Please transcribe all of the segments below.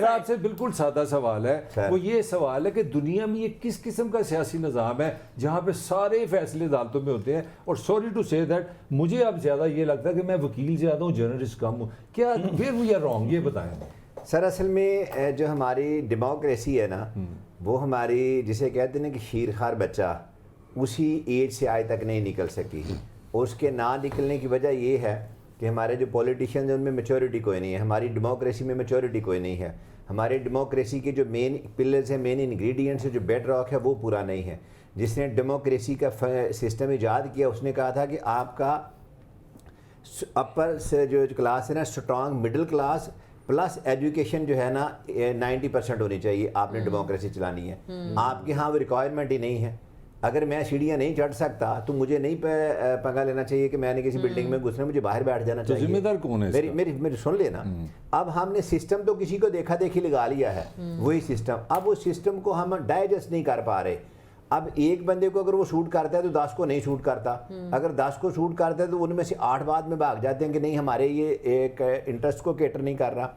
میرا آپ سے بالکل سادہ سوال ہے, وہ یہ سوال ہے کہ دنیا میں یہ کس قسم کا سیاسی نظام ہے جہاں پہ سارے فیصلے عدالتوں میں ہوتے ہیں؟ اور سوری ٹو سے دیٹ, مجھے اب زیادہ یہ لگتا ہے کہ میں وکیل زیادہ ہوں, جرنلسٹ کم ہوں. کیا پھر وی آر رانگ؟ یہ بتائیں. سر اصل میں جو ہماری ڈیموکریسی ہے نا, وہ ہماری جسے کہتے ہیں کہ شیرخوار بچہ اسی ایج سے آج تک نہیں نکل سکی. اور اس کے نہ نکلنے کی وجہ یہ ہے کہ ہمارے جو پولیٹیشینز ہیں ان میں میچورٹی کوئی نہیں ہے, ہماری ڈیموکریسی میں میچورٹی کوئی نہیں ہے, ہماری ڈیموکریسی کے جو مین پلرز ہیں, مین انگریڈینٹس ہیں, جو بیڈ راک ہے وہ پورا نہیں ہے. جس نے ڈیموکریسی کا سسٹم ایجاد کیا اس نے کہا تھا کہ آپ کا اپر سے جو کلاس ہے نا, strong middle class plus education جو ہے نا 90% ہونی چاہیے, آپ نے ڈیموکریسی چلانی ہے. آپ کے ہاں وہ ریکوائرمنٹ ہی نہیں ہے. اگر میں سیڑھیاں نہیں چڑھ سکتا تو مجھے نہیں پنگا لینا چاہیے کہ میں نے کسی بلڈنگ میں گھسنا, مجھے باہر بیٹھ جانا چاہیے. ذمہ دار کون ہے؟ میری سن لینا. اب ہم نے سسٹم تو کسی کو دیکھا دیکھی لگا لیا ہے, وہی سسٹم. اب اس سسٹم کو ہم ڈائجسٹ نہیں کر پا رہے. اب ایک بندے کو اگر وہ شوٹ کرتا ہے تو 10 کو نہیں شوٹ کرتا, اگر 10 کو شوٹ کرتا ہے تو ان میں سے 8 بعد میں بھاگ جاتے ہیں کہ نہیں ہمارے یہ ایک انٹرسٹ کو کیٹر نہیں کر رہا.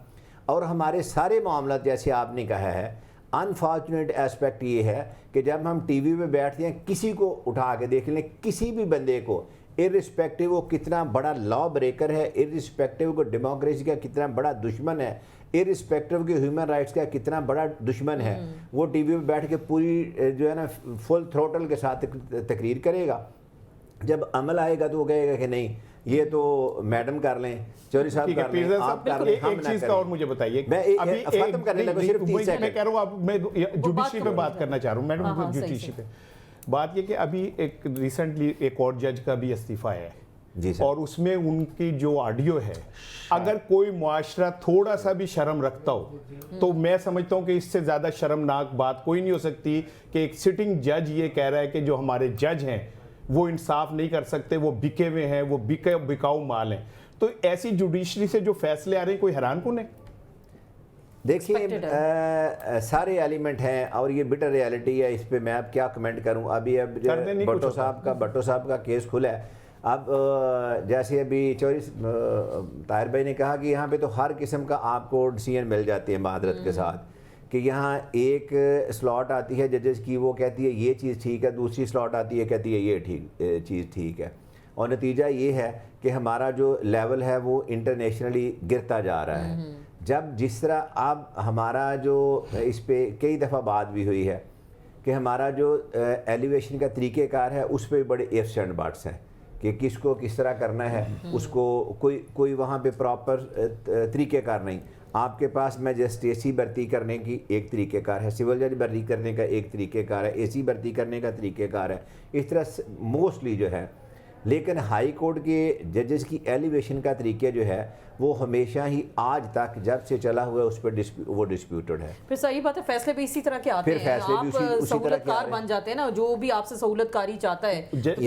اور ہمارے سارے معاملات جیسے آپ نے کہا ہے, انفارچونیٹ ایسپیکٹ یہ ہے کہ جب ہم ٹی وی پہ بیٹھتے ہیں کسی کو اٹھا کے دیکھ لیں, کسی بھی بندے کو, ارسپیکٹیو وہ کتنا بڑا لا بریکر ہے, ارسپیکٹیو کو ڈیموکریسی کا کتنا بڑا دشمن ہے, ارسپیکٹیو کہ ہیومن رائٹس کا کتنا بڑا دشمن ہے, وہ ٹی وی پہ بیٹھ کے پوری جو ہے نا فل تھروٹل کے ساتھ تقریر کرے گا. جب عمل آئے گا تو وہ کہے گا کہ نہیں یہ تو میڈم کر لیں, چوری صاحب کر لیں, آپ کر لیں, ہم نہ کریں. ایک چیز کا اور مجھے بتائیے, میں ختم کرنے لگا صرف 30 سیکنڈ. میں کہہ رہا ہوں اب میں جوڈیشری پہ بات کرنا چاہ رہا ہوں میڈم. جوڈیشری پہ بات یہ کہ ابھی ایک ریسنٹلی ایک اور جج کا بھی استعفیٰ ہے, اور اس میں ان کی جو آڈیو ہے, اگر کوئی معاشرہ تھوڑا سا بھی شرم رکھتا ہو تو میں سمجھتا ہوں کہ اس سے زیادہ شرمناک بات کوئی نہیں ہو سکتی کہ ایک سٹنگ جج یہ کہہ رہا ہے کہ جو ہمارے جج ہیں وہ انصاف نہیں کر سکتے, وہ بکے ہوئے ہیں, وہ بکاؤ مال ہیں. تو ایسی جوڈیشری سے جو فیصلے آ رہے ہیں کوئی حیران کن ہے؟ دیکھیے سارے ایلیمنٹ ہیں اور یہ بٹر ریالٹی ہے, اس پہ میں اب کیا کمنٹ کروں. اب بھٹو صاحب کا کیس کھلا ہے. اب جیسے ابھی چوری طاہر بھائی نے کہا کہ یہاں پہ تو ہر قسم کا آپ کو ڈیسیژن مل جاتی ہے معذرت کے ساتھ, کہ یہاں ایک سلاٹ آتی ہے ججز کی, وہ کہتی ہے یہ چیز ٹھیک ہے, دوسری سلاٹ آتی ہے کہتی ہے یہ چیز ٹھیک ہے. اور نتیجہ یہ ہے کہ ہمارا جو لیول ہے وہ انٹرنیشنلی گرتا جا رہا ہے. جب جس طرح اب ہمارا جو اس پہ کئی دفعہ بات بھی ہوئی ہے کہ ہمارا جو ایلیویشن کا طریقہ کار ہے اس پہ بڑے ifs اینڈ بٹس ہیں کہ کس کو کس طرح کرنا ہے, اس کو کوئی وہاں پہ پراپر طریقہ کار نہیں. آپ کے پاس میجسٹریسی بھرتی کرنے کی ایک طریقہ کار ہے, سول جج بھرتی کرنے کا ایک طریقہ کار ہے, اے سی بھرتی کرنے کا طریقہ کار ہے, اس طرح موسٹلی جو ہے. لیکن ہائی کورٹ کے ججز کی ایلیویشن کا طریقہ جو ہے وہ ہمیشہ ہی آج تک جب سے چلا ہوا ہے اس پہ وہ ڈسپیوٹڈ ہے. پھر صحیح بات ہے, فیصلے بھی اسی طرح کے آتے ہیں, آپ سہولت کار بن جاتے ہیں نا, جو بھی آپ سے سہولت کاری چاہتا ہے